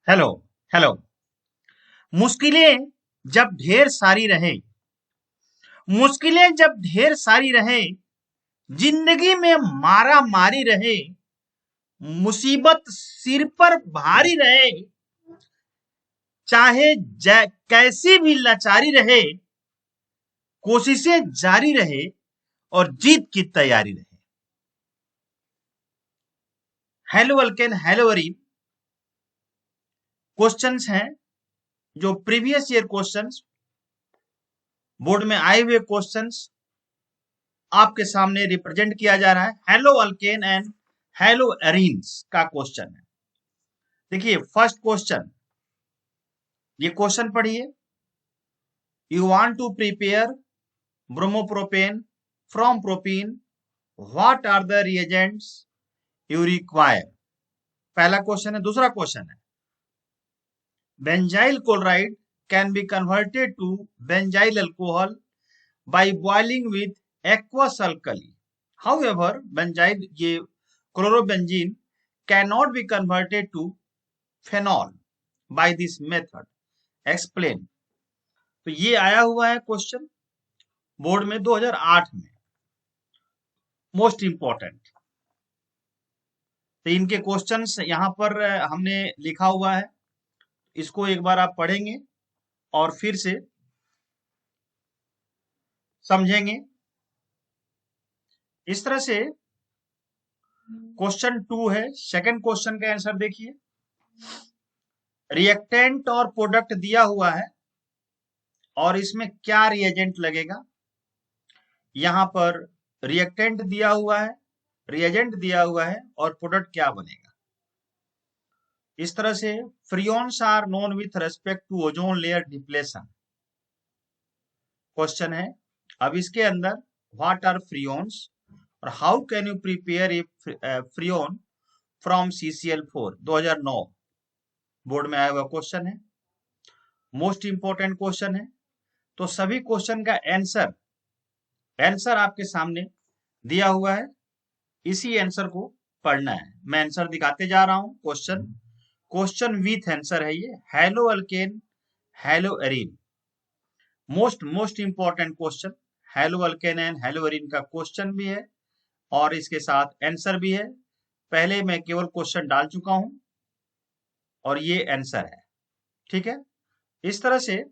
Hello hello. मुश्किलें जब ढेर सारी रहे, मुश्किलें जब ढेर सारी रहे, जिंदगी में मारा मारी रहे, मुसीबत सिर पर भारी रहे, चाहे कैसी भी लाचारी रहे, कोशिशें जारी रहे और जीत की तैयारी रहे। Hello alkane, hello Areen questions हैं जो प्रीवियस ईयर क्वेश्चंस, बोर्ड में आए हुए क्वेश्चंस आपके सामने रिप्रेजेंट किया जा रहा है। Haloalkane and haloarenes का क्वेश्चन है। देखिए फर्स्ट क्वेश्चन, ये क्वेश्चन पढ़िए। You want to prepare bromopropane from propene, what are the reagents you require. पहला क्वेश्चन है। दूसरा क्वेश्चन है, benzyl chloride can be converted to benzyl alcohol by boiling with aqueous alkali. However, benzyl ये chlorobenzene cannot be converted to phenol by this method. Explain. तो ये आया हुआ है क्वेश्चन बोर्ड में 2008 में, मोस्ट इंपॉर्टेंट। तो इनके क्वेश्चंस यहाँ पर हमने लिखा हुआ है, इसको एक बार आप पढ़ेंगे और फिर से समझेंगे। इस तरह से क्वेश्चन 2 है। सेकंड क्वेश्चन का आंसर देखिए। रिएक्टेंट और प्रोडक्ट दिया हुआ है और इसमें क्या रिएजेंट लगेगा। यहां पर रिएक्टेंट दिया हुआ है, रिएजेंट दिया हुआ है और प्रोडक्ट क्या बनेगा। इस तरह से freons are known with respect to ozone layer depletion question है। अब इसके अंदर व्हाट आर फ्रियोन्स और how can you prepare a freon from CCl4, 2009 board में आया हुआ क्वेश्चन है, मोस्ट इंपॉर्टेंट क्वेश्चन है। तो सभी क्वेश्चन का आंसर आपके सामने दिया हुआ है, इसी आंसर को पढ़ना है। मैं आंसर दिखाते जा रहा हूं। क्वेश्चन विथ आंसर है ये। Hello alkane, hello arene, most important question. Hello alkane and hello arene का क्वेश्चन भी है और इसके साथ आंसर भी है। पहले मैं केवल क्वेश्चन डाल चुका हूं और ये आंसर है। ठीक है, इस तरह से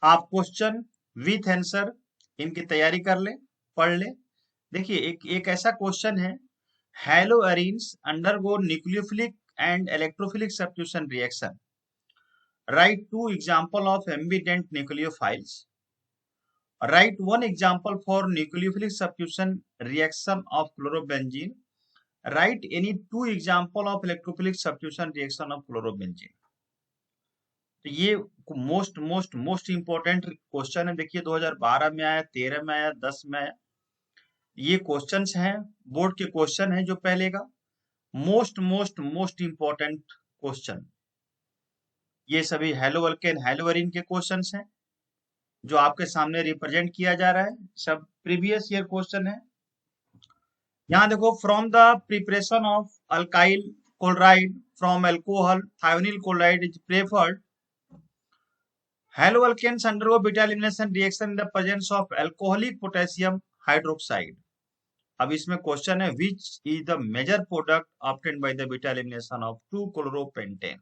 आप क्वेश्चन विथ आंसर इनकी तैयारी कर ले, पढ़ ले। देखिए एक ऐसा क्वेश्चन है, hello arenes undergo nucleophilic and electrophilic substitution reaction, right 2 example of ambient nucleophiles, right 1 example for nucleophilic substitution reaction of chlorobenzene, right any 2 example of electrophilic substitution reaction of chlorobenzene. तो ये most important question है। देखिए 2012 में आया, 13 में आया, 10 में आया। ये क्वेश्चंस हैं, बोर्ड के क्वेश्चन है जो पहले का मोस्ट इंपॉर्टेंट क्वेश्चन। ये सभी हेलो अल्केन हेलो एरीन के क्वेश्चंस हैं जो आपके सामने रिप्रेजेंट किया जा रहा है। सब प्रीवियस ईयर क्वेश्चन है। यहाँ देखो, from the preparation of alkyl chloride from alcohol thionyl chloride is preferred. Haloalkanes undergo beta elimination reaction in the presence of alcoholic potassium hydroxide. अब इसमें क्वेश्चन है, which is the major product obtained by the beta elimination of two chloropentane.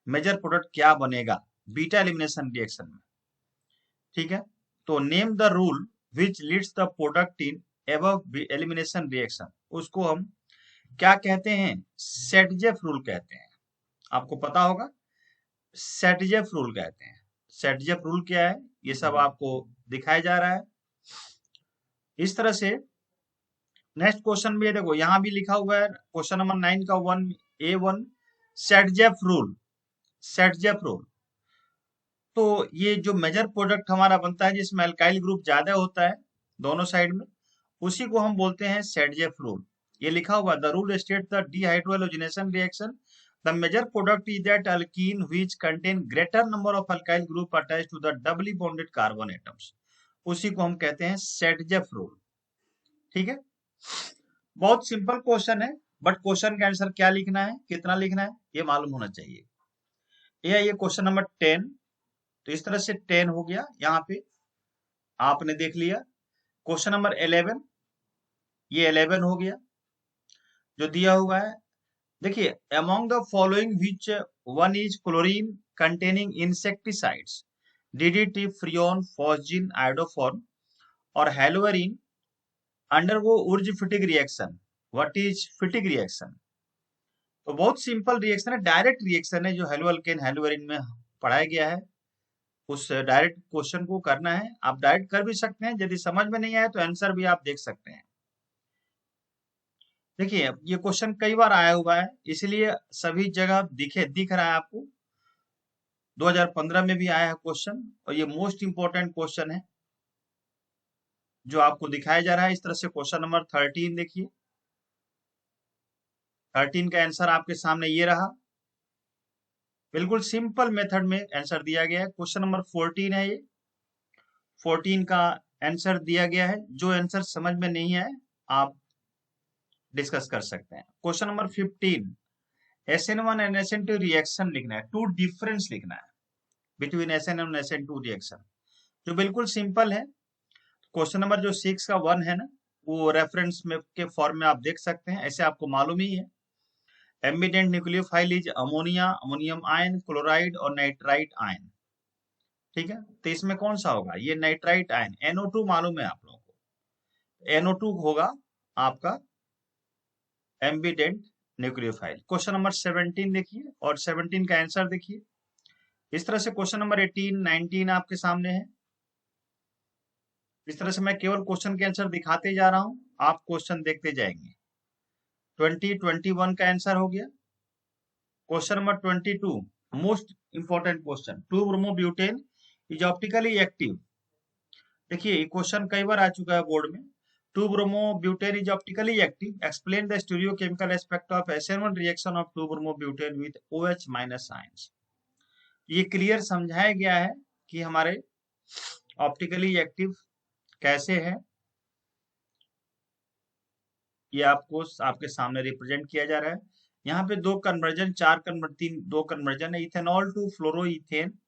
Major product क्या बनेगा beta elimination reaction में। ठीक है, तो name the rule which leads the product in above elimination reaction, उसको हम क्या कहते हैं, सेटजेफ रूल कहते हैं। आपको पता होगा, सेटजेफ रूल कहते हैं। सेटजेफ रूल क्या है ये सब आपको दिखाया जा रहा है। इस तरह से नेक्स्ट क्वेश्चन भी है, देखो यहां भी लिखा हुआ है क्वेश्चन नंबर 9 का 1A1 सेटजेफ रूल। सेटजेफ रूल, तो ये जो मेजर प्रोडक्ट हमारा बनता है जिसमें अल्काइल ग्रुप ज्यादा होता है दोनों साइड में, उसी को हम बोलते हैं सेटजेफ रूल। ये लिखा हुआ, the rule state the dehydrogenation reaction, the major product is that alkene which contain greater number of alkyl group attached to the doubly bonded carbon atoms, उसी को हम कहते हैं सेटजेफ रूल। ठीक है, बहुत सिंपल क्वेश्चन है, बट क्वेश्चन का आंसर क्या लिखना है, कितना लिखना है, ये मालूम होना चाहिए। ये क्वेश्चन नंबर 10। तो इस तरह से 10 हो गया, यहाँ पे आपने देख लिया। क्वेश्चन नंबर 11, ये 11 हो गया जो दिया हुआ है। देखिए, among the following which one is chlorine containing insecticides, DDT, freon, phosgene, iodoform और हेलोवेरिन undergo Wurtz Fittig reaction. What is Fittig reaction? तो बहुत सिंपल रिएक्शन है, डायरेक्ट रिएक्शन है जो हेलो अल्केन हेलोवेरिन में पढ़ाया गया है। उस डायरेक्ट क्वेश्चन को करना है, आप डायरेक्ट कर भी सकते हैं, यदि समझ में नहीं आए तो आंसर भी आप देख सकते हैं। देखिए, ये क्वेश्चन कई बार आया हुआ है, इसलिए सभी जगह दिख रहा है आपको। 2015 में भी आया है क्वेश्चन, और ये मोस्ट इंपोर्टेंट क्वेश्चन है जो आपको दिखाया जा रहा है। इस तरह से क्वेश्चन नंबर 13 देखिए, 13 का आंसर आपके सामने ये रहा। बिल्कुल सिंपल मेथड में आंसर दिया गया है। क्वेश्चन नंबर 14 है, ये 14 का आंसर दिया गया है। जो आंसर समझ में नहीं आए आप डिस्कस कर सकते हैं। Question number 15, SN1 and SN2 reaction लिखना है, टू डिफरेंस लिखना है बिटवीन SN और SN2 रिएक्शन, जो बिल्कुल सिंपल है। क्वेश्चन नंबर जो 6 का 1 है ना, वो रेफरेंस में के फॉर्म में आप देख सकते हैं, ऐसे आपको मालूम ही है। Ambient nucleophile is ammonia, ammonium ion, chloride और नाइट्राइट आयन। ठीक है, तो इसमें कौन सा होगा? ये नाइट्राइट आयन, NO2 मालूम है आप लोगों को, NO2 होगा आपका एम्बिडेंट न्यूक्लियोफाइल। क्वेश्चन नंबर 17 देखिए, और 17 का आंसर देखिए। इस तरह से क्वेश्चन नंबर 18, 19 आपके सामने है। इस तरह से मैं केवल क्वेश्चन के आंसर दिखाते जा रहा हूं, आप क्वेश्चन देखते जाएंगे। 20, 21 का आंसर हो गया। Question number 22, most important question, 2 bromobutane is optically active. देखिए, ये क्वेश्चन कई बार आ चुका है बोर्ड में। 2 bromobutane is optically active. Explain the stereochemical aspect of SN1 reaction of 2 bromobutane with OH minus ions. ये क्लियर समझाया गया है कि हमारे ऑप्टिकली एक्टिव कैसे है, ये आपको आपके सामने रिप्रेजेंट किया जा रहा है। यहाँ पे 2 कन्वर्जन, 2 कन्वर्जन है, इथेनॉल टू फ्लोरोइथेन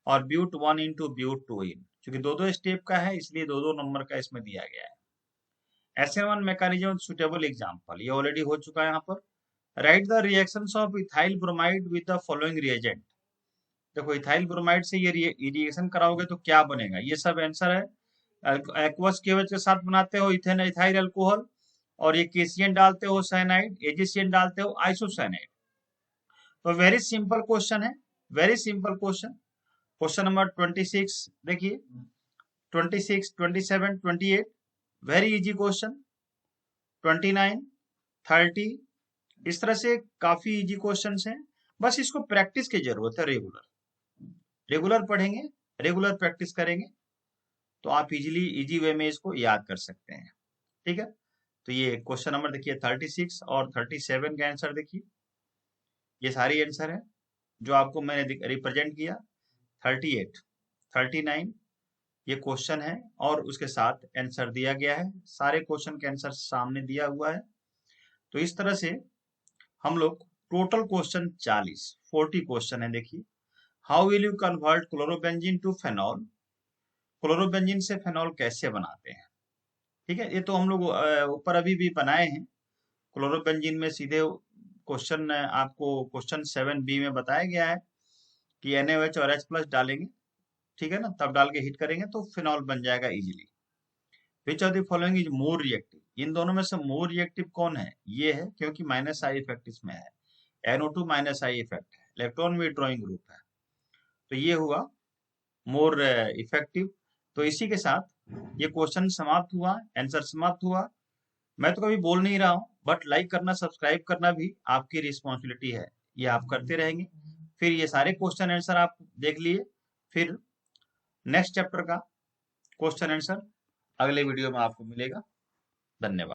और ब्यूट 1 into ब्यूट 2 इन, क्योंकि 2 स्टेप का है इसलिए 2 नंबर का इसमें दिया गया है। SN1 मैकेनिज्म सुटेबल एग्जांपल, ये ऑलरेडी हो चुका है यहाँ पर। Right the reactions of ethyl bromide with the following reagent. देखो, इथाइल ब्रोमाइड से ये रिएक्शन कराओगे तो क्या बनेगा, ये सब आंसर है। एक्वस केवच के साथ बनाते हो इथेन इथाइल अल्कोहल, और ये केसियन डालते हो साइनाइड, एजिसियन डालते हो आइसोसाइनाइड। तो वेरी सिंपल क्वेश्चन है, very simple question. Question number 26 देखिए, 26, 27, 28 वेरी इजी क्वेश्चन। 29, 30, इस तरह से काफी इजी क्वेश्चंस हैं। बस इसको प्रैक्टिस की जरूरत है, रेगुलर पढ़ेंगे, रेगुलर प्रैक्टिस करेंगे तो आप इजी वे में इसको याद कर सकते हैं। ठीक है, तो ये क्वेश्चन नंबर देखिए 36 और 37 का आंसर देखिए, ये सारी आंसर है जो आपको मैंने रिप्रेजेंट किया। 38, 39 ये क्वेश्चन है और उसके साथ आंसर दिया गया है, सारे क्वेश्चन के आंसर सामने दिया हुआ है। तो इस तरह से हम लोग टोटल क्वेश्चन 40 क्वेश्चन है। देखिए, how will you convert chlorobenzene to phenol, chlorobenzene से फेनॉल कैसे बनाते हैं। ठीक है, ये तो हम लोग ऊपर अभी भी बनाए हैं। क्लोरोबेंजीन में सीधे क्वेश्चन आपको क्वेश्चन 7B में बताया गया है कि NaOH और H+ डालेंगे, ठीक है ना, तब डाल के हीट करेंगे तो फिनॉल बन जाएगा easily. Which of the following is more reactive, इन दोनों में से मोर रिएक्टिव कौन है, ये है, क्योंकि -I इफेक्ट इसमें है, NO2 -I इफेक्ट है, इलेक्ट्रॉन विड्रॉइंग ग्रुप है, तो ये हुआ मोर इफेक्टिव। तो इसी के साथ ये क्वेश्चन समाप्त हुआ, आंसर समाप्त हुआ। मैं तो कभी बोल नहीं रहा हूँ, बट लाइक करना, सब्सक्राइब करना भी आपकी रिस्पॉन्सिबिलिटी है, ये आप करते रहेंगे। फिर ये सारे क्वेश्चन आंसर आप देख लिए, फिर नेक्स्ट चैप्टर का क्वेश्चन आंसर अगले वीडियो में आपको मिलेगा। धन्यवाद।